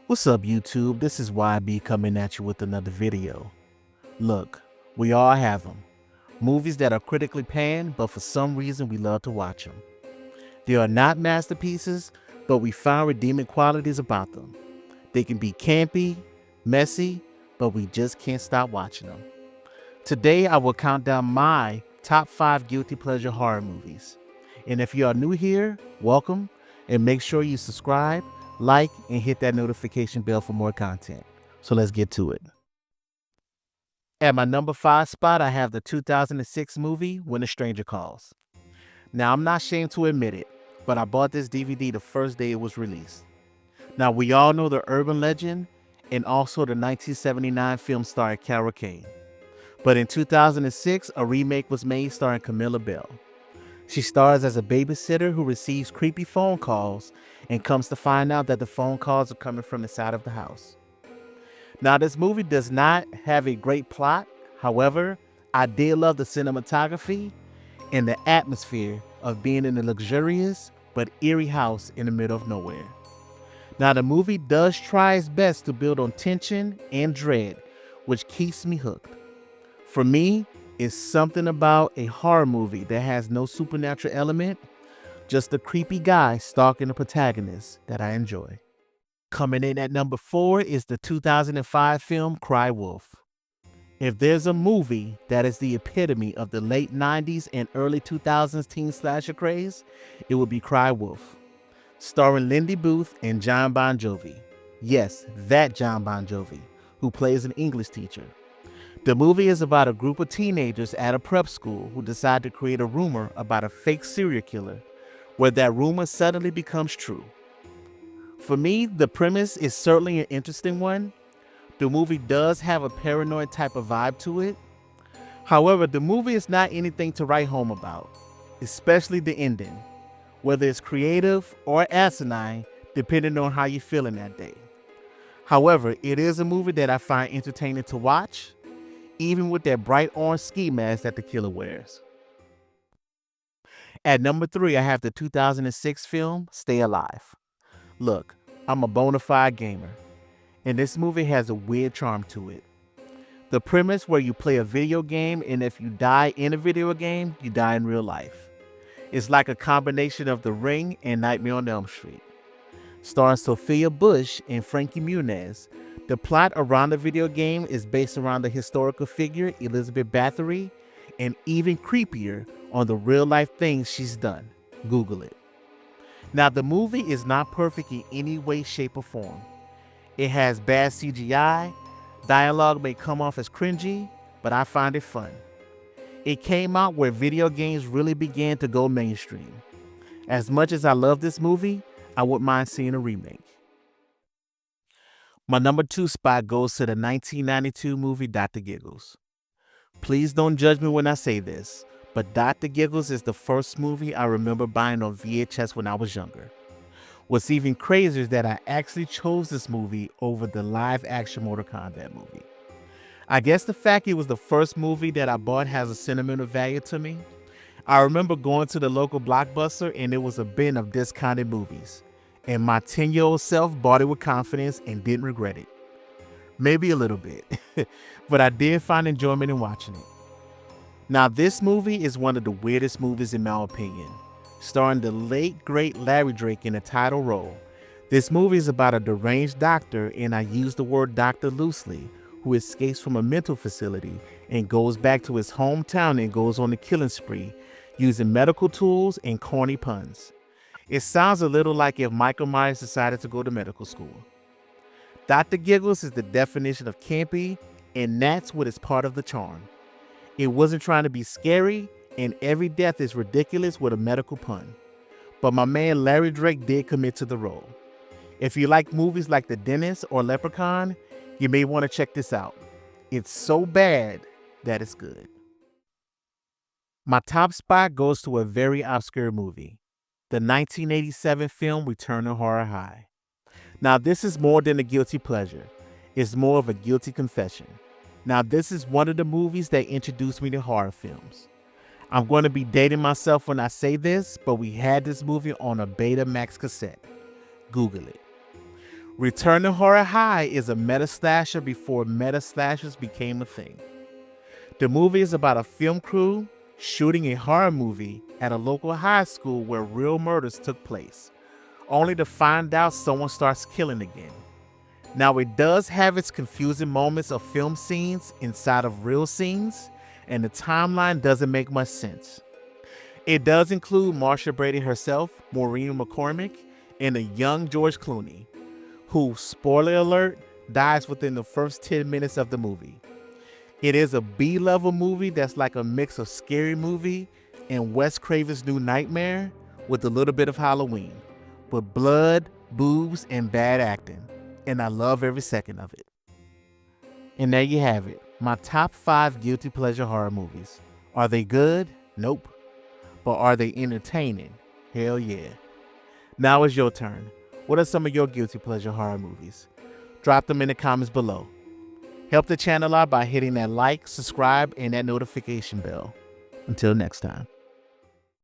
What's up, YouTube? This is YB coming at you with another video. Look, we all have them. Movies that are critically panned, but for some reason we love to watch them. They are not masterpieces, but we find redeeming qualities about them. They can be campy, messy, but we just can't stop watching them. Today, I will count down my top 5 guilty pleasure horror movies. And if you are new here, welcome, and make sure you subscribe, like, and hit that notification bell for more content. So let's get to it. At my number 5 spot, I have the 2006 movie When a Stranger Calls. Now, I'm not ashamed to admit it, but I bought this DVD the first day it was released. Now, we all know the urban legend and also the 1979 film starring Carol Kane. But in 2006, a remake was made starring Camilla Bell. She stars as a babysitter who receives creepy phone calls and comes to find out that the phone calls are coming from inside of the house. Now, this movie does not have a great plot. However, I did love the cinematography and the atmosphere of being in a luxurious but eerie house in the middle of nowhere. Now, the movie does try its best to build on tension and dread, which keeps me hooked. For me, it's something about a horror movie that has no supernatural element, just a creepy guy stalking the protagonist that I enjoy. Coming in at number 4 is the 2005 film Crywolf. If there's a movie that is the epitome of the late 90s and early 2000s teen slasher craze, it would be Crywolf, starring Lindy Booth and John Bon Jovi. Yes, that John Bon Jovi, who plays an English teacher. The movie is about a group of teenagers at a prep school who decide to create a rumor about a fake serial killer, where that rumor suddenly becomes true. For me, the premise is certainly an interesting one. The movie does have a paranoid type of vibe to it. However, the movie is not anything to write home about, especially the ending, whether it's creative or asinine, depending on how you're feeling that day. However, it is a movie that I find entertaining to watch, even with that bright orange ski mask that the killer wears. At number 3, I have the 2006 film Stay Alive. Look, I'm a bona fide gamer, and this movie has a weird charm to it. The premise where you play a video game, and if you die in a video game, you die in real life. It's like a combination of The Ring and Nightmare on Elm Street. Starring Sophia Bush and Frankie Muniz, the plot around the video game is based around the historical figure Elizabeth Bathory, and even creepier on the real-life things she's done. Google it. Now, the movie is not perfect in any way, shape, or form. It has bad CGI, dialogue may come off as cringy, but I find it fun. It came out where video games really began to go mainstream. As much as I love this movie, I wouldn't mind seeing a remake. My number 2 spot goes to the 1992 movie Dr. Giggles. Please don't judge me when I say this, but Dr. Giggles is the first movie I remember buying on VHS when I was younger. What's even crazier is that I actually chose this movie over the live-action Mortal Kombat movie. I guess the fact it was the first movie that I bought has a sentimental value to me. I remember going to the local Blockbuster and it was a bin of discounted movies. And my 10-year-old self bought it with confidence and didn't regret it. Maybe a little bit, but I did find enjoyment in watching it. Now, this movie is one of the weirdest movies in my opinion, starring the late great Larry Drake in the title role. This movie is about a deranged doctor, and I use the word doctor loosely, who escapes from a mental facility and goes back to his hometown and goes on a killing spree using medical tools and corny puns. It sounds a little like if Michael Myers decided to go to medical school. Dr. Giggles is the definition of campy, and that's what is part of the charm. It wasn't trying to be scary, and every death is ridiculous with a medical pun. But my man Larry Drake did commit to the role. If you like movies like The Dentist or Leprechaun, you may want to check this out. It's so bad that it's good. My top spot goes to a very obscure movie, the 1987 film Return to Horror High. Now, this is more than a guilty pleasure. It's more of a guilty confession. Now, this is one of the movies that introduced me to horror films. I'm going to be dating myself when I say this, but we had this movie on a Betamax cassette. Google it. Return to Horror High is a meta slasher before meta slashers became a thing. The movie is about a film crew shooting a horror movie at a local high school where real murders took place, only to find out someone starts killing again. Now, it does have its confusing moments of film scenes inside of real scenes, and the timeline doesn't make much sense. It does include Marsha Brady herself, Maureen McCormick, and a young George Clooney, who, spoiler alert, dies within the first 10 minutes of the movie. It is a B-level movie that's like a mix of Scary Movie and Wes Craven's New Nightmare with a little bit of Halloween, with blood, boobs, and bad acting, and I love every second of it. And there you have it, my top 5 guilty pleasure horror movies. Are they good? Nope. But are they entertaining? Hell yeah. Now it's your turn. What are some of your guilty pleasure horror movies? Drop them in the comments below. Help the channel out by hitting that like, subscribe, and that notification bell. Until next time.